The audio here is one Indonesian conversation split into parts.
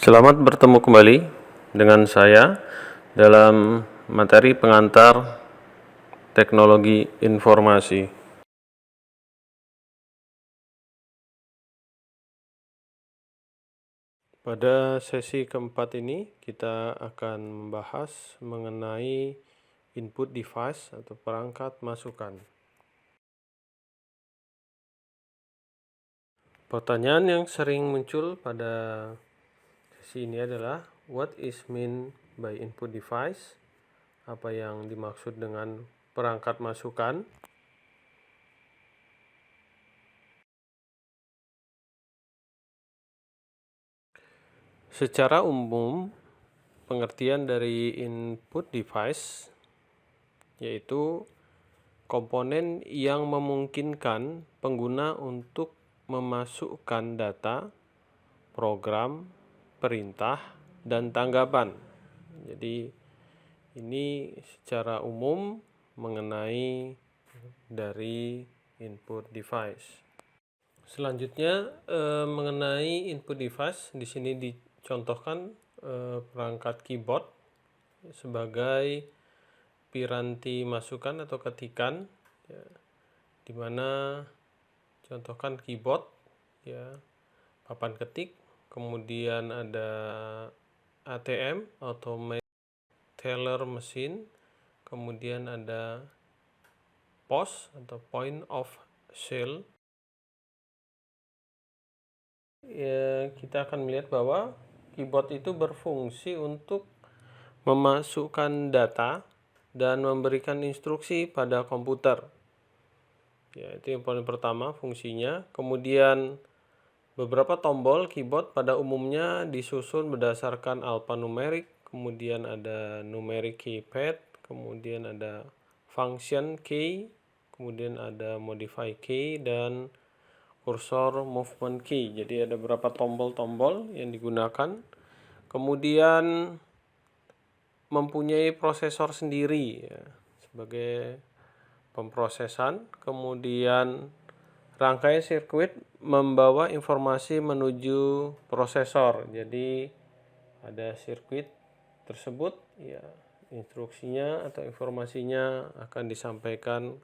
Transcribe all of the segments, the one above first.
Selamat bertemu kembali dengan saya dalam materi pengantar teknologi informasi. Pada sesi keempat ini kita akan membahas mengenai input device atau perangkat masukan. Pertanyaan yang sering muncul pada sesi ini adalah what is mean by input device? Apa yang dimaksud dengan perangkat masukan? Secara umum, pengertian dari input device yaitu komponen yang memungkinkan pengguna untuk memasukkan data, program, perintah, dan tanggapan. Jadi ini secara umum mengenai dari input device. Selanjutnya mengenai input device, di sini dicontohkan perangkat keyboard sebagai piranti masukan atau ketikan, ya, dimana contohkan keyboard, ya, papan ketik, kemudian ada ATM automated teller machine, kemudian ada POS atau point of sale. Ya, kita akan melihat bahwa keyboard itu berfungsi untuk memasukkan data dan memberikan instruksi pada komputer. Ya, itu yang paling pertama fungsinya. Kemudian beberapa tombol keyboard pada umumnya disusun berdasarkan alphanumerik, kemudian ada numeric keypad, kemudian ada function key, kemudian ada modify key, dan kursor movement key. Jadi ada beberapa tombol-tombol yang digunakan. Kemudian mempunyai prosesor sendiri, ya, sebagai pemrosesan. Kemudian rangkaian sirkuit membawa informasi menuju prosesor. Jadi ada sirkuit tersebut, ya, instruksinya atau informasinya akan disampaikan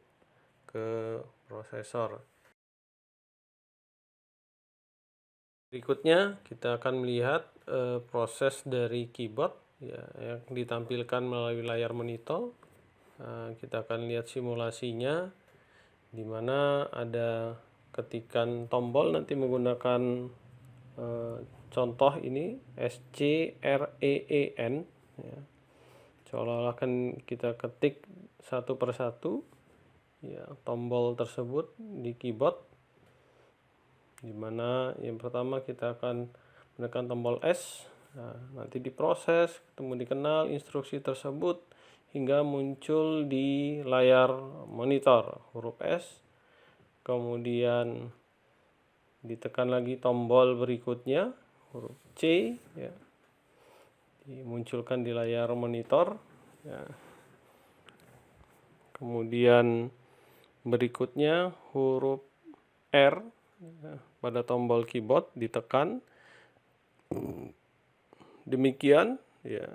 ke prosesor. Berikutnya kita akan melihat proses dari keyboard, ya, yang ditampilkan melalui layar monitor. Kita akan lihat simulasinya, di mana ada ketikan tombol nanti menggunakan contoh ini SCREEN, ya. Seolah-olah kan kita ketik satu persatu, ya, tombol tersebut di keyboard, dimana yang pertama kita akan menekan tombol S, nanti diproses, ketemu dikenal instruksi tersebut hingga muncul di layar monitor huruf S. Kemudian ditekan lagi tombol berikutnya huruf C, ya, dimunculkan di layar monitor, ya. Kemudian berikutnya huruf R, ya, pada tombol keyboard ditekan, demikian, ya,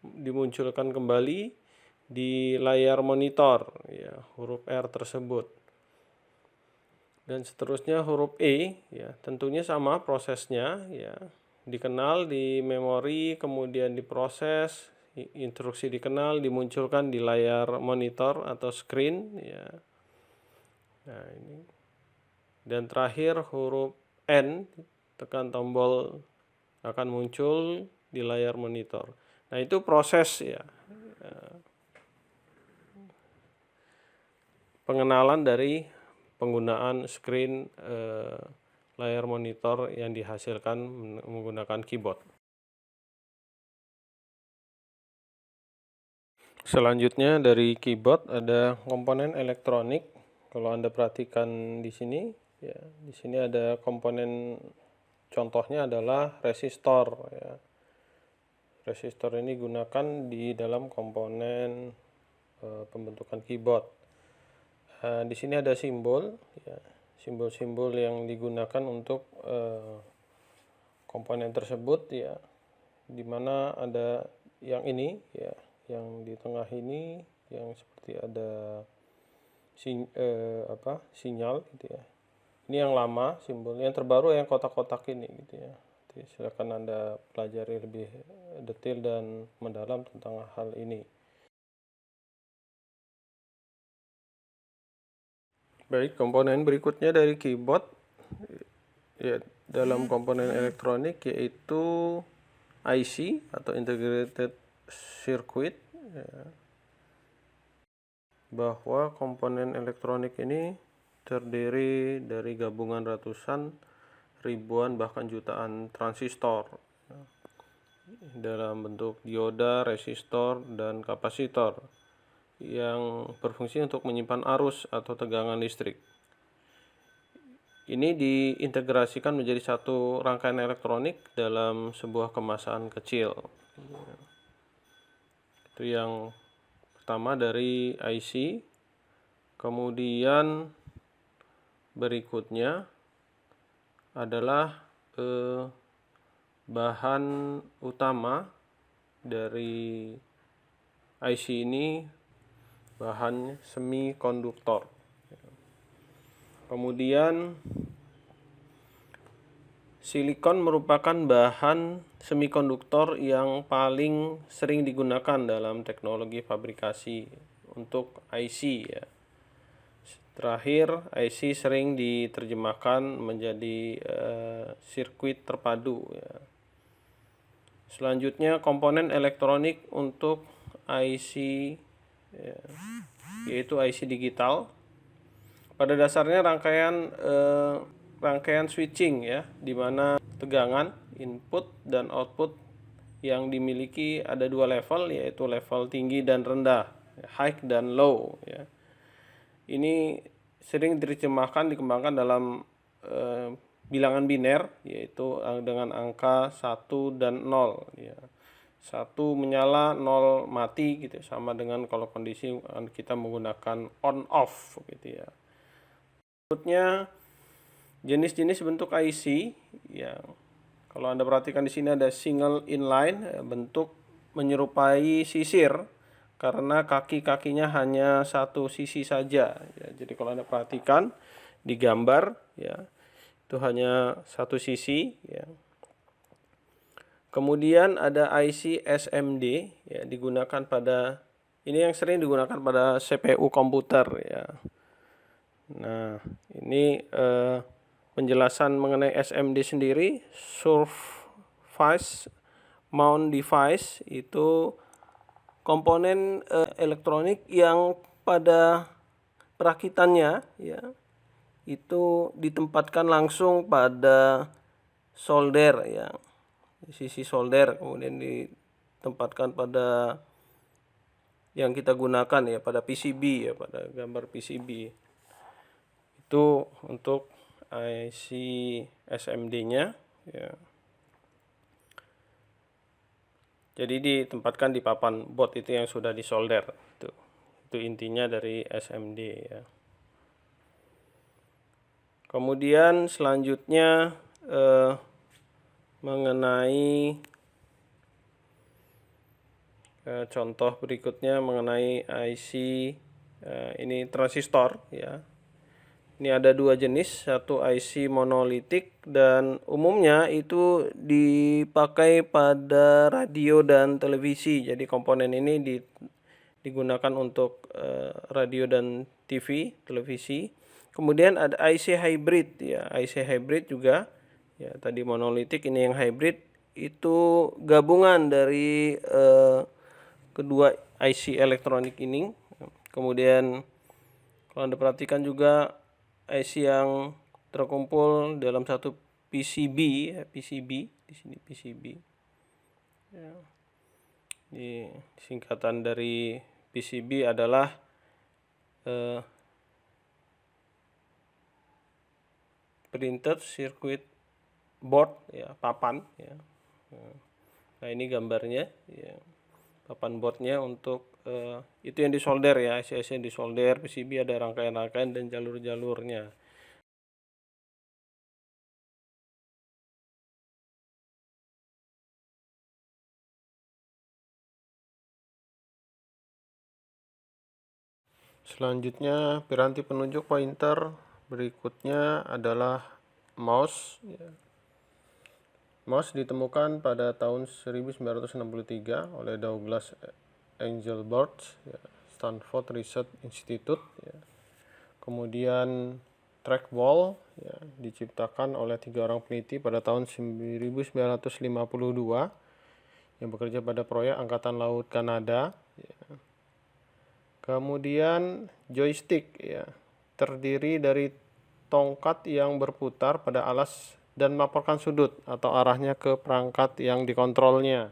dimunculkan kembali di layar monitor, ya, huruf R tersebut. Dan seterusnya huruf E, ya, tentunya sama prosesnya, ya, dikenal di memori, kemudian diproses, instruksi dikenal, dimunculkan di layar monitor atau screen, ya. Nah, ini. Dan terakhir huruf N, tekan tombol akan muncul di layar monitor. Nah, itu proses, ya, pengenalan dari penggunaan screen layar monitor yang dihasilkan menggunakan keyboard. Selanjutnya dari keyboard ada komponen elektronik. Kalau Anda perhatikan di sini, ya, di sini ada komponen, contohnya adalah resistor, ya. Resistor ini gunakan di dalam komponen pembentukan keyboard. Di sini ada simbol, ya, simbol-simbol yang digunakan untuk komponen tersebut, ya. dimana ada yang ini ya, yang di tengah ini yang seperti ada sinyal gitu ya. Ini yang lama simbolnya, yang terbaru yang kotak-kotak ini gitu ya. Jadi silakan Anda pelajari lebih detail dan mendalam tentang hal ini. Baik, komponen berikutnya dari keyboard ya, dalam komponen elektronik yaitu IC atau integrated circuit ya. Bahwa komponen elektronik ini terdiri dari gabungan ratusan, ribuan, bahkan jutaan transistor ya, dalam bentuk dioda, resistor, dan kapasitor yang berfungsi untuk menyimpan arus atau tegangan listrik. Ini diintegrasikan menjadi satu rangkaian elektronik dalam sebuah kemasan kecil. Itu yang pertama dari IC. Kemudian berikutnya adalah bahan utama dari IC ini bahan semikonduktor. Kemudian silikon merupakan bahan semikonduktor yang paling sering digunakan dalam teknologi fabrikasi untuk IC ya. Terakhir, IC sering diterjemahkan menjadi sirkuit terpadu ya. Selanjutnya komponen elektronik untuk IC ya, yaitu IC digital. Pada dasarnya rangkaian switching ya, di mana tegangan input dan output yang dimiliki ada dua level, yaitu level tinggi dan rendah, high dan low ya. Ini sering dikembangkan dalam bilangan biner, yaitu dengan angka 1 dan 0 ya. 1 menyala, 0 mati gitu, sama dengan kalau kondisi kita menggunakan on off gitu ya. Berikutnya jenis-jenis bentuk IC ya. Kalau Anda perhatikan di sini ada single inline, bentuk menyerupai sisir karena kaki-kakinya hanya satu sisi saja ya. Jadi kalau Anda perhatikan di gambar ya, itu hanya satu sisi ya. Kemudian ada IC SMD ya, ini yang sering digunakan pada CPU komputer ya. Nah, ini penjelasan mengenai SMD sendiri, Surface Mount Device, itu komponen elektronik yang pada perakitannya ya itu ditempatkan langsung pada solder ya, sisi solder, kemudian ditempatkan pada yang kita gunakan ya, pada PCB ya, pada gambar PCB. Itu untuk IC SMD-nya ya. Jadi ditempatkan di papan board itu yang sudah disolder. Itu intinya dari SMD ya. Kemudian selanjutnya mengenai contoh berikutnya mengenai IC ini transistor ya. Ini ada dua jenis, satu IC monolitik dan umumnya itu dipakai pada radio dan televisi. Jadi komponen ini digunakan untuk radio dan TV, televisi. Kemudian ada IC hybrid ya, IC hybrid juga ya, tadi monolitik, ini yang hybrid, itu gabungan dari kedua IC elektronik ini. Kemudian kalau Anda perhatikan juga IC yang terkumpul dalam satu PCB ya, PCB di sini PCB ya. Ini singkatan dari PCB adalah printed circuit board ya, papan ya. Nah, ini gambarnya ya, papan boardnya untuk itu yang disolder ya, IC yang disolder, PCB ada rangkaian-rangkaian dan jalur-jalurnya. Selanjutnya piranti penunjuk pointer berikutnya adalah mouse. Mouse ditemukan pada tahun 1963 oleh Douglas Engelbart, Stanford Research Institute. Kemudian trackball diciptakan oleh 3 orang peneliti pada tahun 1952 yang bekerja pada proyek Angkatan Laut Kanada. Kemudian joystick terdiri dari tongkat yang berputar pada alas dan melaporkan sudut atau arahnya ke perangkat yang dikontrolnya.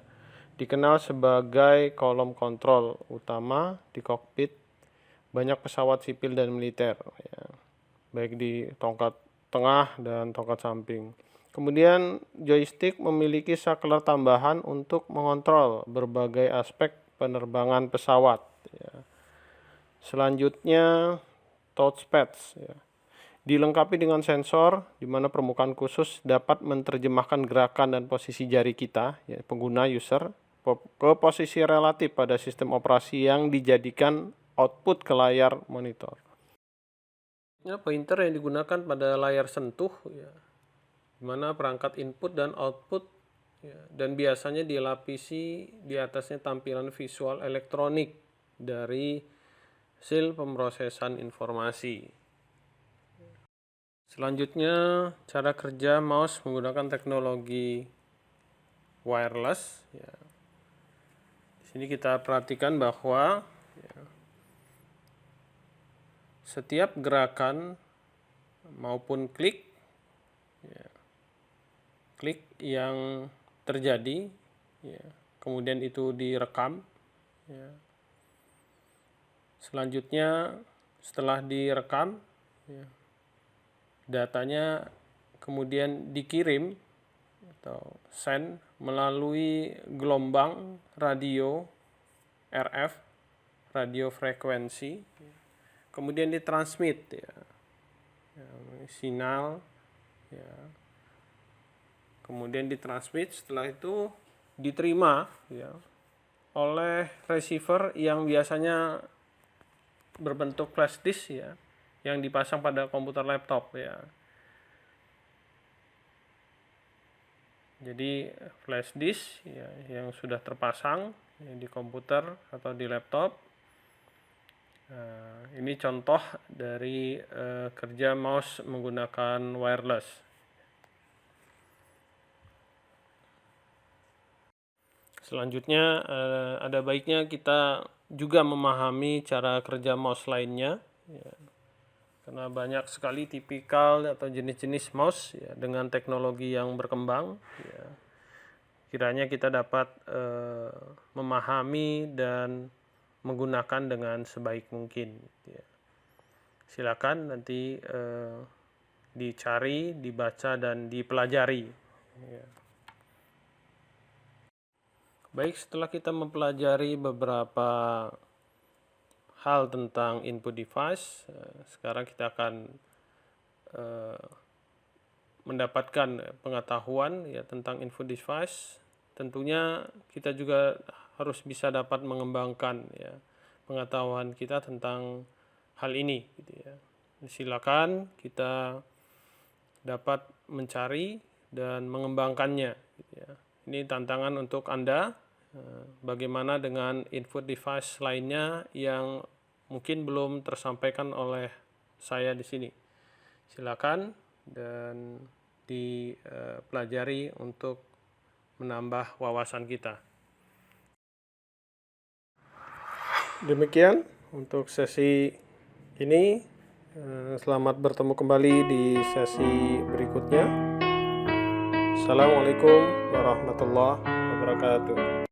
Dikenal sebagai kolom kontrol utama di kokpit banyak pesawat sipil dan militer, baik di tongkat tengah dan tongkat samping. Kemudian joystick memiliki saklar tambahan untuk mengontrol berbagai aspek penerbangan pesawat. Selanjutnya touchpads dilengkapi dengan sensor di mana permukaan khusus dapat menerjemahkan gerakan dan posisi jari kita, pengguna user, ke posisi relatif pada sistem operasi yang dijadikan output ke layar monitor. Pointer yang digunakan pada layar sentuh, di mana perangkat input dan output, dan biasanya dilapisi di atasnya tampilan visual elektronik dari hasil pemrosesan informasi. Selanjutnya, cara kerja mouse menggunakan teknologi wireless. Di sini kita perhatikan bahwa setiap gerakan maupun klik yang terjadi, kemudian itu direkam. Selanjutnya setelah direkam, datanya kemudian dikirim atau send melalui gelombang radio RF, radio frekuensi, kemudian ditransmit sinyal, kemudian ditransmit, setelah itu diterima oleh receiver yang biasanya berbentuk flash disk yang dipasang pada komputer laptop Jadi flash disk yang sudah terpasang di komputer atau di laptop. Ini contoh dari kerja mouse menggunakan wireless. Selanjutnya ada baiknya kita juga memahami cara kerja mouse lainnya, karena banyak sekali tipikal atau jenis-jenis mouse dengan teknologi yang berkembang. Kiranya kita dapat memahami dan menggunakan dengan sebaik mungkin. Silakan nanti dicari, dibaca, dan dipelajari. Baik, setelah kita mempelajari beberapa hal tentang input device, sekarang kita akan mendapatkan pengetahuan tentang input device. Tentunya kita juga harus bisa dapat mengembangkan pengetahuan kita tentang hal ini. Silakan kita dapat mencari dan mengembangkannya. Ini tantangan untuk Anda. Bagaimana dengan input device lainnya yang mungkin belum tersampaikan oleh saya di sini. Silakan dan dipelajari untuk menambah wawasan kita. Demikian untuk sesi ini. Selamat bertemu kembali di sesi berikutnya. Assalamualaikum warahmatullahi wabarakatuh.